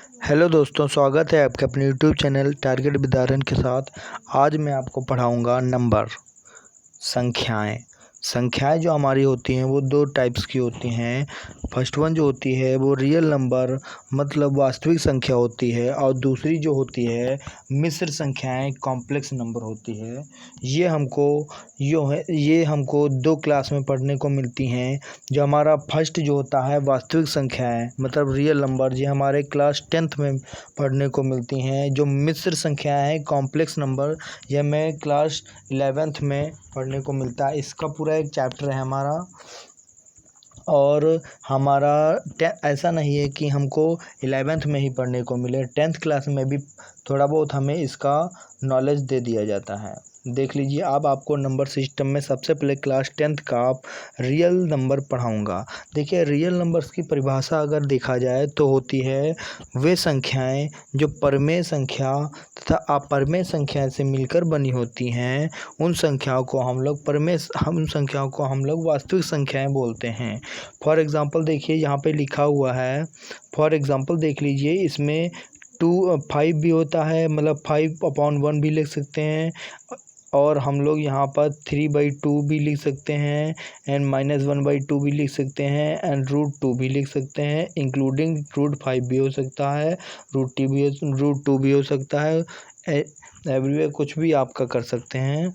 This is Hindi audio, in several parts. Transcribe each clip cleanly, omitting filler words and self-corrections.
हेलो दोस्तों, स्वागत है आपके अपने यूट्यूब चैनल टारगेट विद्यारण के साथ। आज मैं आपको पढ़ाऊंगा नंबर, संख्याएं। संख्याएं जो हमारी होती हैं वो दो टाइप्स की होती हैं। फर्स्ट वन जो होती है वो रियल नंबर मतलब वास्तविक संख्या होती है, और दूसरी जो होती है मिश्र संख्याएं, कॉम्प्लेक्स नंबर होती है। ये हमको दो क्लास में पढ़ने को मिलती हैं। जो हमारा फर्स्ट जो होता है वास्तविक संख्याएं मतलब रियल नंबर, ये हमारे क्लास 10th में पढ़ने को मिलती हैं। जो मिश्र संख्याएं हैं, कॉम्प्लेक्स नंबर, यह हमें क्लास 11th में पढ़ने को मिलता है। इसका पूरा एक चैप्टर है हमारा। और हमारा ऐसा नहीं है कि हमको 11th में ही पढ़ने को मिले, 10th क्लास में भी थोड़ा बहुत हमें इसका नॉलेज दे दिया जाता है। देख लीजिए, अब आपको नंबर सिस्टम में सबसे पहले क्लास 10th का आप रियल नंबर पढ़ाऊंगा। देखिए, रियल नंबर्स की परिभाषा अगर देखा जाए तो होती है वे संख्याएं जो परमेय संख्या तथा अपरमेय संख्या से मिलकर बनी होती हैं। उन संख्याओं को हम लोग वास्तविक संख्याएं बोलते हैं। फॉर एग्ज़ाम्पल देखिए, यहाँ पे लिखा हुआ है। फॉर एग्ज़ाम्पल देख लीजिए, इसमें 5 भी होता है, मतलब 5/1 भी लिख सकते हैं। और हम लोग यहाँ पर 3/2 भी लिख सकते हैं, एंड -1/2 भी लिख सकते हैं, एंड √2 भी लिख सकते हैं, इंक्लूडिंग √5 भी हो सकता है, √2 भी हो सकता है। एवरीवेयर कुछ भी आपका कर सकते हैं।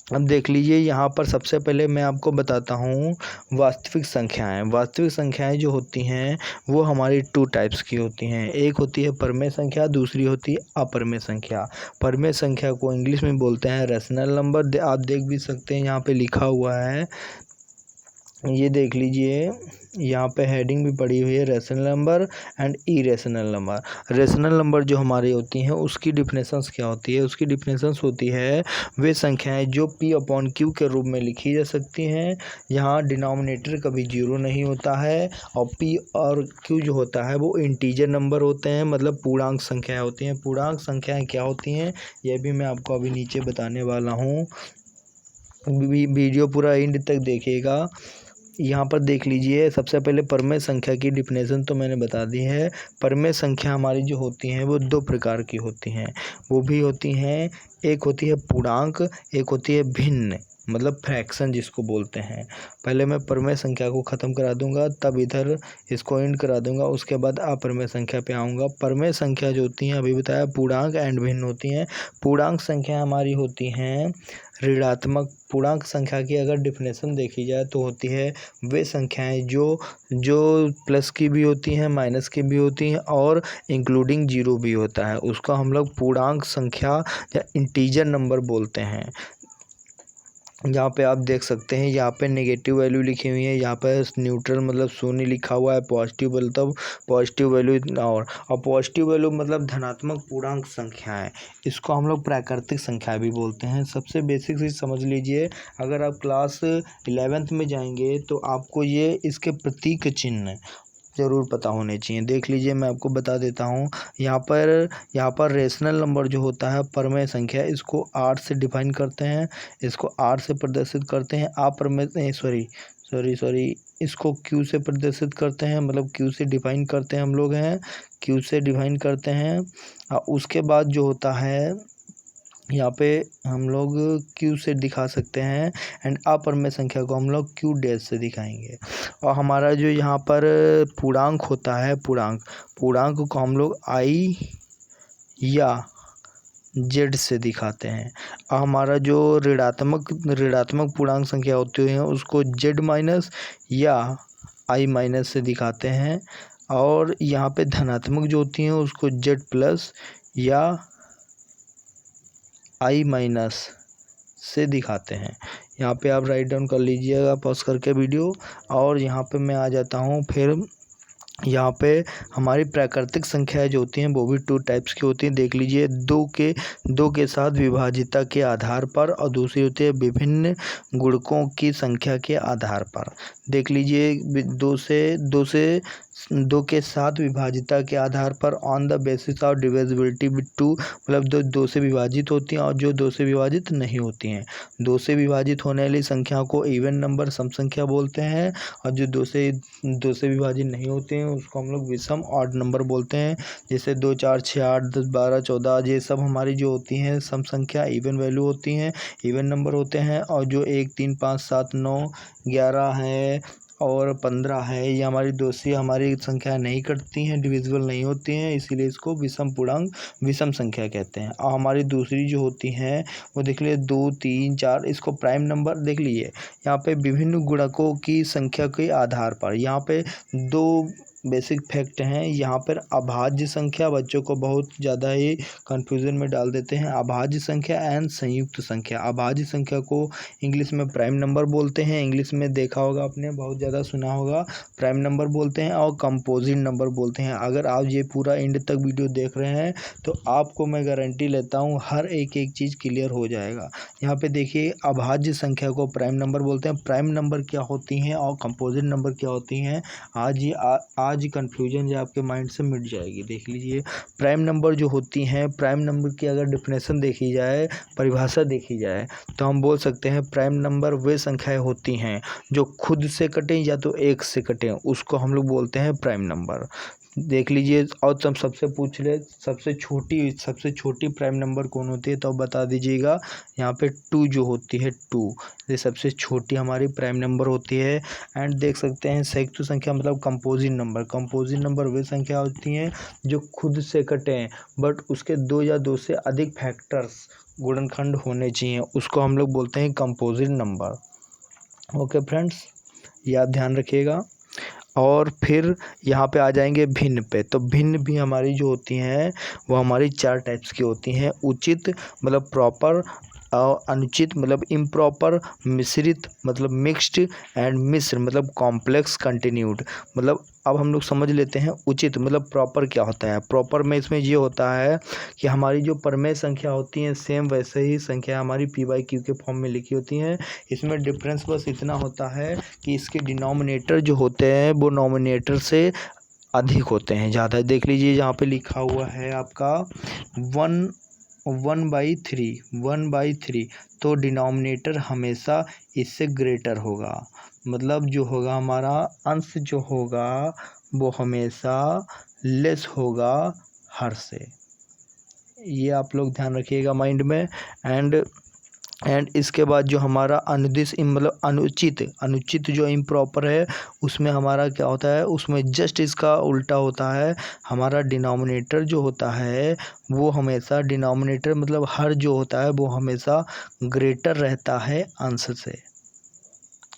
अब देख लीजिए, यहाँ पर सबसे पहले मैं आपको बताता हूँ वास्तविक संख्याएं। वास्तविक संख्याएं जो होती हैं वो हमारी 2 टाइप्स की होती हैं। एक होती है परमेय संख्या, दूसरी होती है अपरमेय संख्या। परमेय संख्या को इंग्लिश में बोलते हैं रैशनल नंबर। आप देख भी सकते हैं, यहाँ पे लिखा हुआ है, ये देख लीजिए, यहाँ पे हेडिंग भी पड़ी हुई है, rational number and irrational number. Rational number जो हमारी होती हैं उसकी डिफिनेशंस क्या होती है? उसकी डिफिनेशंस होती है वे संख्याएं जो P/Q के रूप में लिखी जा सकती हैं। यहाँ डिनोमिनेटर कभी 0 नहीं होता है, और P और Q जो होता है वो इंटीजर नंबर होते हैं, मतलब पूर्णांक संख्याएँ होती हैं। पूर्णांक संख्याएँ क्या होती हैं यह भी मैं आपको अभी नीचे बताने वाला हूँ। वीडियो पूरा एंड तक देखिएगा। यहाँ पर देख लीजिए, सबसे पहले परमेय संख्या की डिफिनेशन तो मैंने बता दी है। परमेय संख्या हमारी जो होती हैं वो 2 प्रकार की होती हैं। वो भी होती हैं, एक होती है पूर्णांक, एक होती है भिन्न मतलब फ्रैक्शन जिसको बोलते हैं। पहले मैं परमेय संख्या को ख़त्म करा दूंगा, तब इधर इसको एंड करा दूंगा, उसके बाद अपरमेय संख्या पे आऊँगा। परमेय संख्या जो होती हैं अभी बताया, पूर्णांक एंड भिन्न होती हैं। पूर्णांक संख्या हमारी होती हैं ऋणात्मक। पूर्णांक संख्या की अगर डिफिनेशन देखी जाए तो होती है वे संख्याएं जो प्लस की भी होती हैं, माइनस की भी होती हैं, और इंक्लूडिंग 0 भी होता है। उसको हम लोग पूर्णांक संख्या या इंटीजर नंबर बोलते हैं। यहाँ पे आप देख सकते हैं, यहाँ पे नेगेटिव वैल्यू लिखी हुई है, यहाँ पे न्यूट्रल मतलब शून्य लिखा हुआ है, पॉजिटिव मतलब पॉजिटिव वैल्यू, और पॉजिटिव वैल्यू मतलब धनात्मक पूर्णांक संख्या है। इसको हम लोग प्राकृतिक संख्या भी बोलते हैं। सबसे बेसिक चीज़ समझ लीजिए, अगर आप क्लास 11th में जाएंगे तो आपको ये इसके प्रतीक चिन्ह ज़रूर पता होने चाहिए। देख लीजिए, मैं आपको बता देता हूँ। यहाँ पर रेशनल नंबर जो होता है परमेय संख्या, इसको R से डिफाइन करते हैं, इसको R से प्रदर्शित करते हैं। अपरमेय सॉरी इसको Q से प्रदर्शित करते हैं, मतलब Q से डिफाइन करते हैं हम लोग हैं, Q से डिफाइन करते हैं। उसके बाद जो होता है यहाँ पे हम लोग Q से दिखा सकते हैं, एंड अपरमेय संख्या को हम लोग Q' से दिखाएंगे। और हमारा जो यहाँ पर पूर्णांक होता है, पूर्णांक को हम लोग I या Z से दिखाते हैं। और हमारा जो ऋणात्मक पूर्णांक संख्या होती है उसको Z- या I- से दिखाते हैं। और यहाँ पे धनात्मक जो होती हैं उसको Z+ या I- से दिखाते हैं। यहाँ पे आप राइट डाउन कर लीजिएगा पॉज करके वीडियो। और यहाँ पे मैं आ जाता हूँ फिर। यहाँ पे हमारी प्राकृतिक संख्याएं जो होती हैं वो भी 2 टाइप्स की होती हैं। देख लीजिए, दो के साथ विभाज्यता के आधार पर, और दूसरी होती है विभिन्न गुणकों की संख्या के आधार पर। देख लीजिए 2 के साथ विभाजिता के आधार पर on the basis of divisibility with 2, मतलब 2 से विभाजित होती हैं और जो 2 से विभाजित नहीं होती हैं। 2 से विभाजित होने वाली संख्या को इवन नंबर सम संख्या बोलते हैं, और जो 2 से विभाजित नहीं होते हैं उसको हम लोग विषम ऑड नंबर बोलते हैं। जैसे 2, 4, 6, 8, 10, 12, 14 ये सब हमारी जो होती हैं सम संख्या इवन वैल्यू होती हैं, इवन नंबर होते हैं। और जो 1, 3, 5, 7, 9, 11 है और 15 है, ये हमारी 2 से हमारी संख्या नहीं कटती हैं, डिविजिबल नहीं होती हैं, इसीलिए इसको विषम पूर्णांक विषम संख्या कहते हैं। और हमारी दूसरी जो होती हैं वो देख लीजिए 2, 3, 4, इसको प्राइम नंबर देख लीजिए। यहाँ पे विभिन्न गुणकों की संख्या के आधार पर यहाँ पे 2 बेसिक फैक्ट हैं। यहाँ पर अभाज्य संख्या बच्चों को बहुत ज़्यादा ही कन्फ्यूज़न में डाल देते हैं। अभाज्य संख्या एंड संयुक्त संख्या। अभाज्य संख्या को इंग्लिश में प्राइम नंबर बोलते हैं, इंग्लिश में देखा होगा आपने, बहुत ज़्यादा सुना होगा, प्राइम नंबर बोलते हैं और कंपोजिट नंबर बोलते हैं। अगर आप ये पूरा एंड तक वीडियो देख रहे हैं तो आपको मैं गारंटी लेता हूँ हर एक चीज़ क्लियर हो जाएगा। यहाँ पे देखिए अभाज्य संख्या को प्राइम नंबर बोलते हैं। प्राइम नंबर क्या होती हैं और कंपोजिट नंबर क्या होती हैं, आज कन्फ्यूजन जो आपके माइंड से मिट जाएगी। देख लीजिए प्राइम नंबर जो होती हैं, प्राइम नंबर की अगर डिफिनेशन देखी जाए, परिभाषा देखी जाए, तो हम बोल सकते हैं प्राइम नंबर वे संख्याएं होती हैं जो खुद से कटें या तो 1 से कटें, उसको हम लोग बोलते हैं प्राइम नंबर। देख लीजिए और तुम सबसे पूछ ले सबसे छोटी प्राइम नंबर कौन होती है तो बता दीजिएगा। यहाँ पे 2 जो होती है 2, ये सबसे छोटी हमारी प्राइम नंबर होती है। एंड देख सकते हैं संयुक्त संख्या मतलब कंपोजिट नंबर वे संख्या होती हैं जो खुद से कटें बट उसके 2 या 2 से अधिक फैक्टर्स गुणनखंड होने चाहिए, उसको हम लोग बोलते हैं कंपोजिट नंबर। ओके फ्रेंड्स, ये आप ध्यान रखिएगा। और फिर यहाँ पे आ जाएंगे भिन्न पे। तो भिन्न भी हमारी जो होती हैं वो हमारी 4 टाइप्स की होती हैं। उचित मतलब प्रॉपर, और अनुचित मतलब इम्प्रॉपर, मिश्रित मतलब मिक्स्ड, एंड मिश्र मतलब कॉम्प्लेक्स कंटिन्यूड। मतलब अब हम लोग समझ लेते हैं उचित मतलब प्रॉपर क्या होता है। प्रॉपर में इसमें ये होता है कि हमारी जो परमेय संख्या होती हैं सेम वैसे ही संख्या हमारी p/q के फॉर्म में लिखी होती हैं। इसमें डिफरेंस बस इतना होता है कि इसके डिनोमिनेटर जो होते हैं वो नोमिनेटर से अधिक होते हैं, ज़्यादा। देख लीजिए यहाँ पे लिखा हुआ है आपका 1/3, तो डिनोमिनेटर हमेशा इससे ग्रेटर होगा। मतलब जो होगा हमारा अंश जो होगा वो हमेशा लेस होगा हर से। ये आप लोग ध्यान रखिएगा माइंड में। एंड इसके बाद जो हमारा अनुदिश मतलब अनुचित जो इम्प्रॉपर है उसमें हमारा क्या होता है, उसमें जस्ट इसका उल्टा होता है। हमारा डिनोमिनेटर जो होता है वो हमेशा डिनोमिनेटर मतलब हर जो होता है वो हमेशा ग्रेटर रहता है अंश से।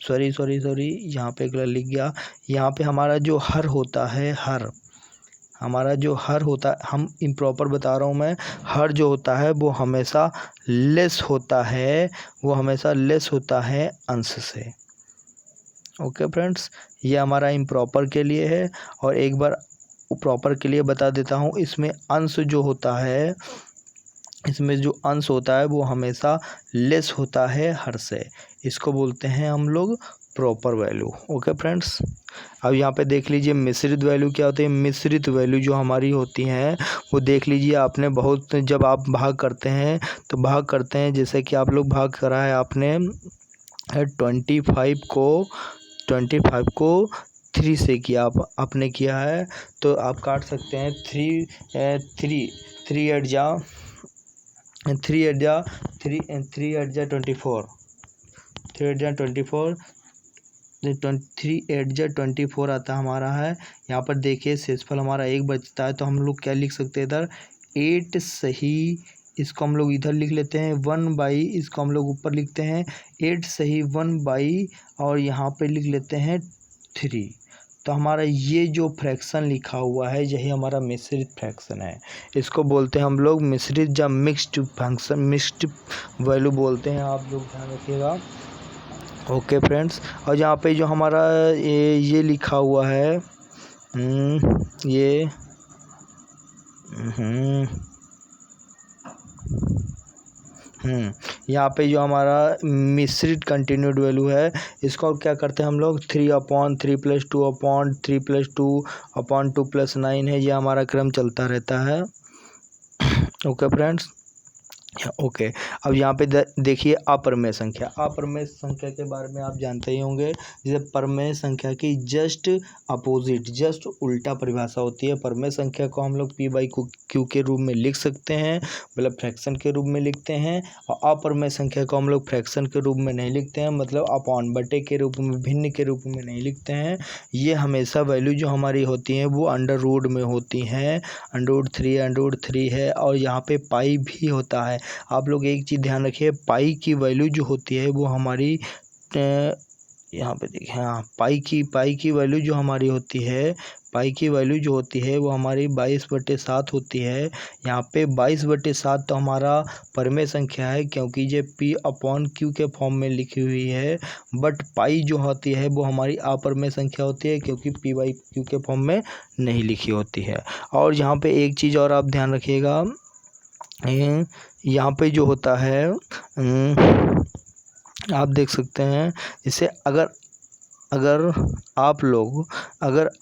सॉरी यहाँ पे गलत लिख गया। यहाँ पे हमारा जो हर होता है, हमारा जो हर होता है, हम इम्प्रॉपर बता रहा हूँ मैं, हर जो होता है वो हमेशा लेस होता है अंश से। ओके फ्रेंड्स, ये हमारा इम्प्रॉपर के लिए है। और एक बार प्रॉपर के लिए बता देता हूँ, इसमें अंश जो होता है, इसमें जो अंश होता है वो हमेशा लेस होता है हर से। इसको बोलते हैं हम लोग प्रॉपर वैल्यू। ओके फ्रेंड्स, अब यहाँ पे देख लीजिए मिश्रित वैल्यू क्या होती है। मिश्रित वैल्यू जो हमारी होती हैं वो देख लीजिए आपने बहुत, जब आप भाग करते हैं तो भाग करते हैं, जैसे कि आप लोग भाग करा है आपने 25 को 3 से किया, आपने किया है तो आप काट सकते हैं 3 8 जा 24 आता हमारा है। यहाँ पर देखिए शेषफल हमारा 1 बचता है, तो हम लोग क्या लिख सकते हैं इधर 8 सही, इसको हम लोग इधर लिख लेते हैं 1/, इसको हम लोग ऊपर लिखते हैं 8 सही 1/, और यहाँ पे लिख लेते हैं 3। तो हमारा ये जो फ्रैक्शन लिखा हुआ है यही हमारा मिश्रित फ्रैक्शन है। इसको बोलते हैं हम लोग मिश्रित या मिक्स्ड फंक्शन, मिक्स्ड वैल्यू बोलते हैं, आप लोग ध्यान रखिएगा। ओके फ्रेंड्स, और यहाँ पे जो हमारा ये लिखा हुआ है यहाँ पे जो हमारा मिश्रित कंटिन्यूड वैल्यू है इसको क्या करते हैं हम लोग 3/3 + 2/3 + 2/2 + 9 है, ये हमारा क्रम चलता रहता है। Okay friends, okay. अब यहाँ पे देखिए अपरमेय संख्या। अपरमेय संख्या के बारे में आप जानते ही होंगे, जैसे परमेय संख्या की जस्ट अपोजिट, जस्ट उल्टा परिभाषा होती है। परमेय संख्या को हम लोग p/q के रूप में लिख सकते हैं, मतलब फ्रैक्शन के रूप में लिखते हैं, और अपरमेय संख्या को हम लोग फ्रैक्शन के रूप में नहीं लिखते हैं, मतलब अपॉन बटे के रूप में, भिन्न के रूप में नहीं लिखते हैं। ये हमेशा वैल्यू जो हमारी होती हैं वो अंडर रूट में होती हैं, √3 है, और यहाँ पे पाई भी होता है। आप लोग एक चीज़ ध्यान रखिए, पाई की वैल्यू जो होती है वो हमारी यहाँ पे देखिए, हाँ, पाई की वैल्यू जो हमारी होती है, पाई की वैल्यू जो होती है वो हमारी 22/7 होती है। यहाँ पे 22/7 तो हमारा परमेय संख्या है, क्योंकि ये p/q के फॉर्म में लिखी हुई है। बट पाई जो होती है वो हमारी अपरमेय संख्या होती है, क्योंकि p/q के फॉर्म में नहीं लिखी होती है। और यहाँ पे एक चीज़ और आप ध्यान रखिएगा, यहाँ पे जो होता है आप देख सकते हैं, जैसे अगर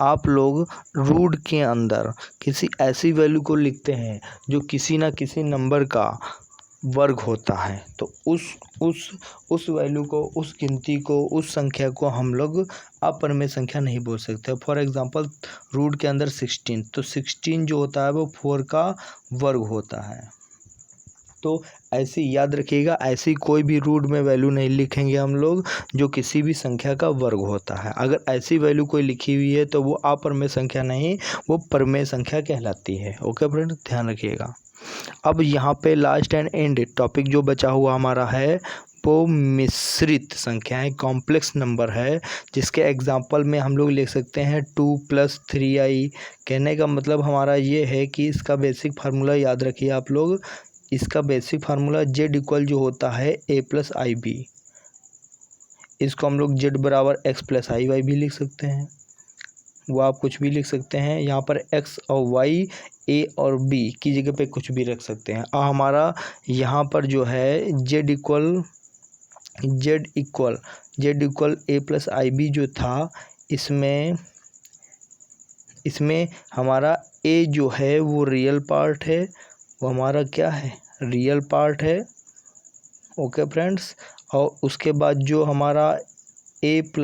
आप लोग रूट के अंदर किसी ऐसी वैल्यू को लिखते हैं जो किसी ना किसी नंबर का वर्ग होता है, तो उस वैल्यू को, उस गिनती को, उस संख्या को हम लोग अपरमेय संख्या नहीं बोल सकते। फॉर एग्जांपल रूट के अंदर 16, तो 16 जो होता है वो 4 का वर्ग होता है। तो ऐसे याद रखिएगा, ऐसी कोई भी रूट में वैल्यू नहीं लिखेंगे हम लोग जो किसी भी संख्या का वर्ग होता है। अगर ऐसी वैल्यू कोई लिखी हुई है तो वो अपरमेय संख्या नहीं, वो परमेय संख्या कहलाती है। ओके फ्रेंड, ध्यान रखिएगा। अब यहाँ पे लास्ट एंड एंड टॉपिक जो बचा हुआ हमारा है वो मिश्रित संख्या है, कॉम्प्लेक्स नंबर है, जिसके एग्जाम्पल में हम लोग लिख सकते हैं 2 + 3i। कहने का मतलब हमारा ये है कि इसका बेसिक फार्मूला याद रखिए आप लोग। इसका बेसिक फार्मूला z जो होता है a + ib। इसको हम लोग z = x + iy भी लिख सकते हैं, वो आप कुछ भी लिख सकते हैं। यहाँ पर x और y, a और b की जगह पे कुछ भी रख सकते हैं। और हमारा यहाँ पर जो है z = a + ib जो था, इसमें हमारा a जो है वो रियल पार्ट है, वो हमारा क्या है, रियल पार्ट है। ओके फ्रेंड्स, और उसके बाद जो हमारा a +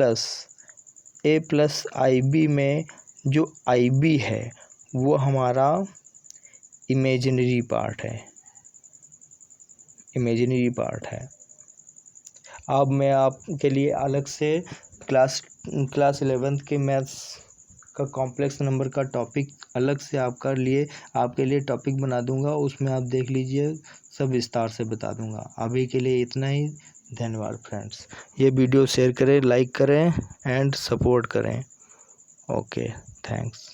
ib में जो ib है वो हमारा इमेजिनरी पार्ट है। अब मैं आपके लिए अलग से क्लास 11th के मैथ्स का कॉम्प्लेक्स नंबर का टॉपिक अलग से आपके लिए टॉपिक बना दूंगा, उसमें आप देख लीजिए, सब विस्तार से बता दूंगा। अभी के लिए इतना ही। धन्यवाद फ्रेंड्स। ये वीडियो शेयर करें, लाइक करें एंड सपोर्ट करें। Okay, thanks.